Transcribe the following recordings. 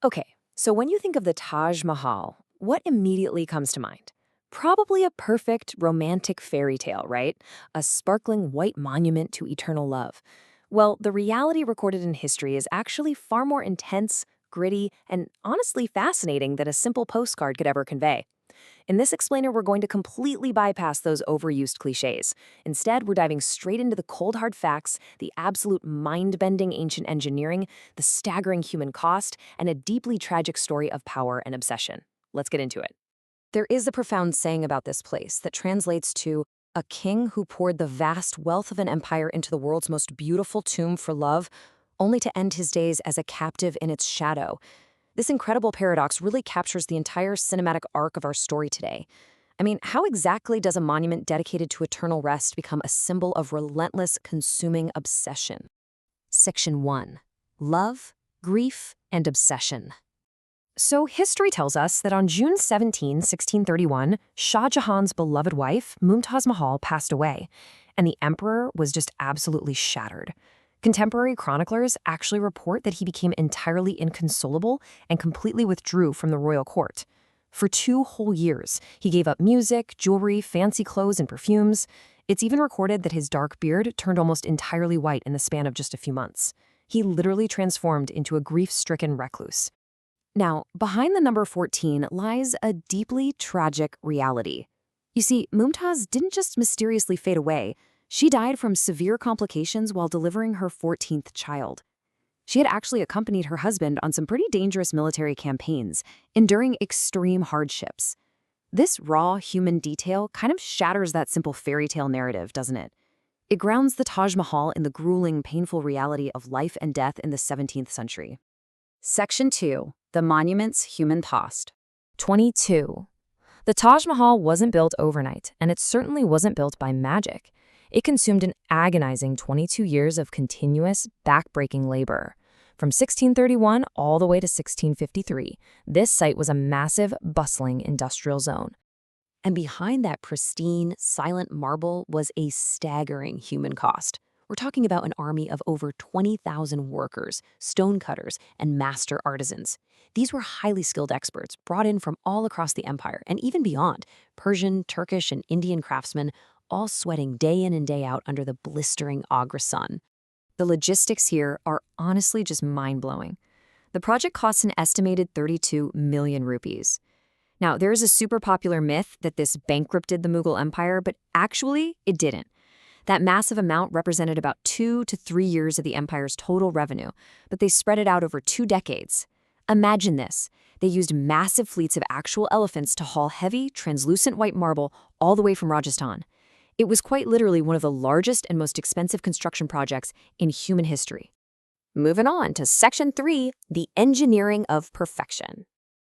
Okay, so when you think of the Taj Mahal, what immediately comes to mind? Probably a perfect romantic fairy tale, right? A sparkling white monument to eternal love. Well, the reality recorded in history is actually far more intense, gritty, and honestly fascinating than a simple postcard could ever convey. In this explainer, we're going to completely bypass those overused cliches. Instead, we're diving straight into the cold hard facts, the absolute mind-bending ancient engineering, the staggering human cost, and a deeply tragic story of power and obsession. Let's get into it. There is a profound saying about this place that translates to a king who poured the vast wealth of an empire into the world's most beautiful tomb for love, only to end his days as a captive in its shadow. This incredible paradox really captures the entire cinematic arc of our story today. I mean, how exactly does a monument dedicated to eternal rest become a symbol of relentless, consuming obsession? Section 1. Love, Grief, and Obsession. So history tells us that on June 17, 1631, Shah Jahan's beloved wife, Mumtaz Mahal, passed away, and the emperor was just absolutely shattered. Contemporary chroniclers actually report that he became entirely inconsolable and completely withdrew from the royal court. For 2 whole years, he gave up music, jewelry, fancy clothes, and perfumes. It's even recorded that his dark beard turned almost entirely white in the span of just a few months. He literally transformed into a grief-stricken recluse. Now, behind the number 14 lies a deeply tragic reality. You see, Mumtaz didn't just mysteriously fade away. She died from severe complications while delivering her 14th child. She had actually accompanied her husband on some pretty dangerous military campaigns, enduring extreme hardships. This raw human detail kind of shatters that simple fairy tale narrative, doesn't it? It grounds the Taj Mahal in the grueling, painful reality of life and death in the 17th century. Section 2. The monument's human cost. 22. The Taj Mahal wasn't built overnight, and it certainly wasn't built by magic. It consumed an agonizing 22 years of continuous, back-breaking labor. From 1631 all the way to 1653, this site was a massive, bustling industrial zone. And behind that pristine, silent marble was a staggering human cost. We're talking about an army of over 20,000 workers, stonecutters, and master artisans. These were highly skilled experts brought in from all across the empire and even beyond, Persian, Turkish, and Indian craftsmen, all sweating day in and day out under the blistering Agra sun. The logistics here are honestly just mind-blowing. The project costs an estimated 32 million rupees. Now, there is a super popular myth that this bankrupted the Mughal Empire, but actually, it didn't. That massive amount represented about 2 to 3 years of the empire's total revenue, but they spread it out over 2 decades. Imagine this. They used massive fleets of actual elephants to haul heavy, translucent white marble all the way from Rajasthan. It was quite literally one of the largest and most expensive construction projects in human history. Moving on to Section 3, the engineering of perfection.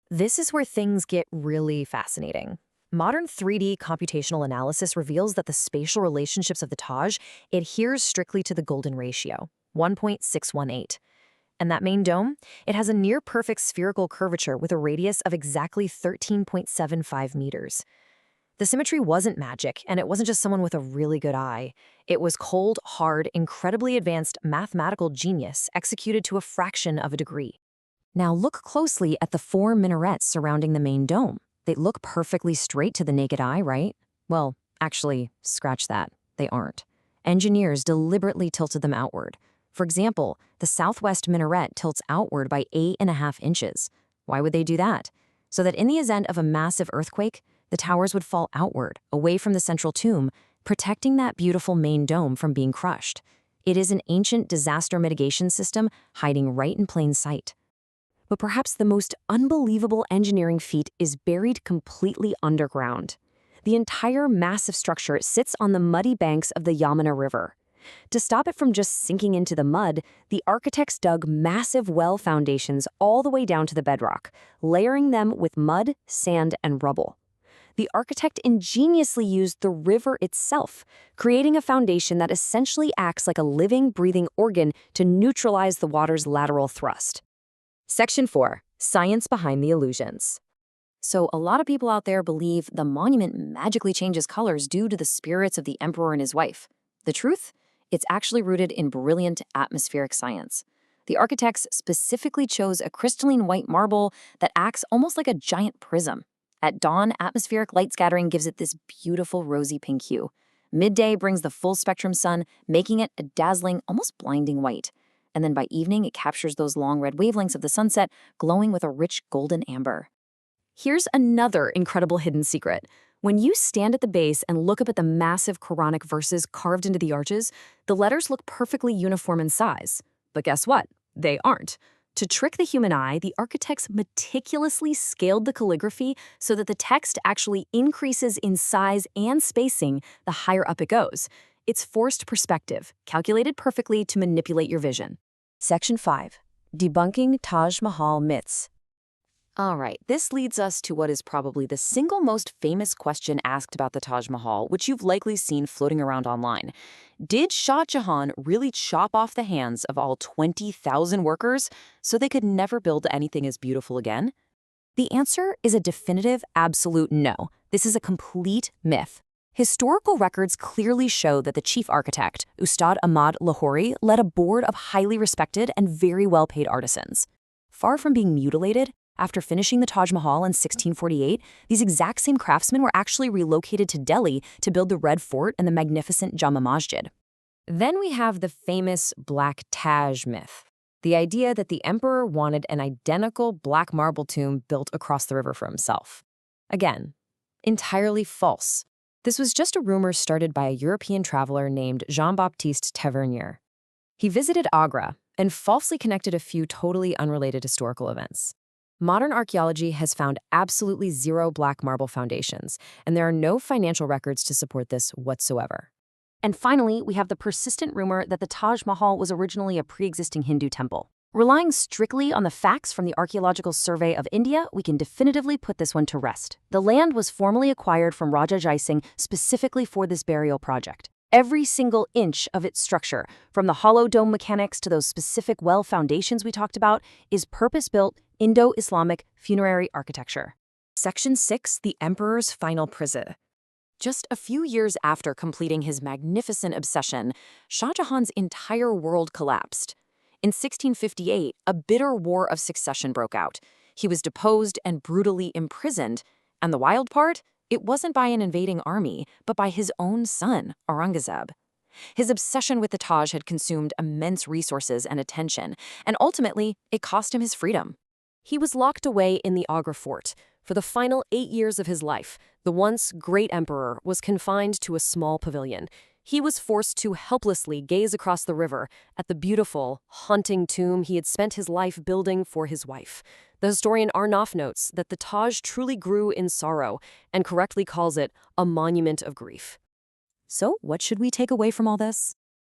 This is where things get really fascinating. Modern 3D computational analysis reveals that the spatial relationships of the Taj adheres strictly to the golden ratio, 1.618. And that main dome, it has a near-perfect spherical curvature with a radius of exactly 13.75 meters. The symmetry wasn't magic, and it wasn't just someone with a really good eye. It was cold, hard, incredibly advanced mathematical genius executed to a fraction of a degree. Now look closely at the 4 minarets surrounding the main dome. They look perfectly straight to the naked eye, right? Well, actually, scratch that. They aren't. Engineers deliberately tilted them outward. For example, the southwest minaret tilts outward by 8.5 inches. Why would they do that? So that in the event of a massive earthquake, the towers would fall outward, away from the central tomb, protecting that beautiful main dome from being crushed. It is an ancient disaster mitigation system hiding right in plain sight. But perhaps the most unbelievable engineering feat is buried completely underground. The entire massive structure sits on the muddy banks of the Yamuna River. To stop it from just sinking into the mud, the architects dug massive well foundations all the way down to the bedrock, layering them with mud, sand, and rubble. The architect ingeniously used the river itself, creating a foundation that essentially acts like a living, breathing organ to neutralize the water's lateral thrust. Section 4. Science behind the illusions. So a lot of people out there believe the monument magically changes colors due to the spirits of the emperor and his wife. The truth? It's actually rooted in brilliant atmospheric science. The architects specifically chose a crystalline white marble that acts almost like a giant prism. At dawn, atmospheric light scattering gives it this beautiful rosy pink hue. Midday brings the full spectrum sun, making it a dazzling, almost blinding white. And then by evening, it captures those long red wavelengths of the sunset, glowing with a rich golden amber. Here's another incredible hidden secret. When you stand at the base and look up at the massive Quranic verses carved into the arches, the letters look perfectly uniform in size. But guess what? They aren't. To trick the human eye, the architects meticulously scaled the calligraphy so that the text actually increases in size and spacing the higher up it goes. It's forced perspective, calculated perfectly to manipulate your vision. Section 5. Debunking Taj Mahal myths. All right, this leads us to what is probably the single most famous question asked about the Taj Mahal, which you've likely seen floating around online. Did Shah Jahan really chop off the hands of all 20,000 workers so they could never build anything as beautiful again? The answer is a definitive, absolute no. This is a complete myth. Historical records clearly show that the chief architect, Ustad Ahmad Lahori, led a board of highly respected and very well-paid artisans. Far from being mutilated, after finishing the Taj Mahal in 1648, these exact same craftsmen were actually relocated to Delhi to build the Red Fort and the magnificent Jama Masjid. Then we have the famous Black Taj myth, the idea that the emperor wanted an identical black marble tomb built across the river for himself. Again, entirely false. This was just a rumor started by a European traveler named Jean-Baptiste Tavernier. He visited Agra and falsely connected a few totally unrelated historical events. Modern archaeology has found absolutely zero black marble foundations, and there are no financial records to support this whatsoever. And finally, we have the persistent rumor that the Taj Mahal was originally a pre-existing Hindu temple. Relying strictly on the facts from the Archaeological Survey of India, we can definitively put this one to rest. The land was formally acquired from Raja Jai Singh specifically for this burial project. Every single inch of its structure, from the hollow dome mechanics to those specific well foundations we talked about, is purpose-built Indo-Islamic funerary architecture. Section 6, the Emperor's Final Prison. Just a few years after completing his magnificent obsession, Shah Jahan's entire world collapsed. In 1658, a bitter war of succession broke out. He was deposed and brutally imprisoned. And the wild part? It wasn't by an invading army, but by his own son, Aurangzeb. His obsession with the Taj had consumed immense resources and attention, and ultimately, it cost him his freedom. He was locked away in the Agra fort. For the final 8 years of his life, the once great emperor was confined to a small pavilion. He was forced to helplessly gaze across the river at the beautiful, haunting tomb he had spent his life building for his wife. The historian Arnaf notes that the Taj truly grew in sorrow and correctly calls it a monument of grief. So, what should we take away from all this?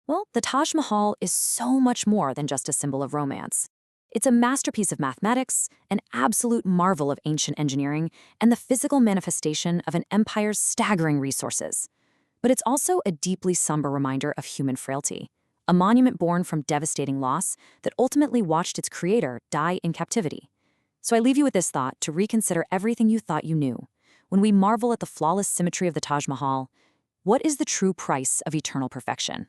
Well, the Taj Mahal is so much more than just a symbol of romance. It's a masterpiece of mathematics, an absolute marvel of ancient engineering, and the physical manifestation of an empire's staggering resources. But it's also a deeply somber reminder of human frailty, a monument born from devastating loss that ultimately watched its creator die in captivity. So I leave you with this thought to reconsider everything you thought you knew. When we marvel at the flawless symmetry of the Taj Mahal, what is the true price of eternal perfection?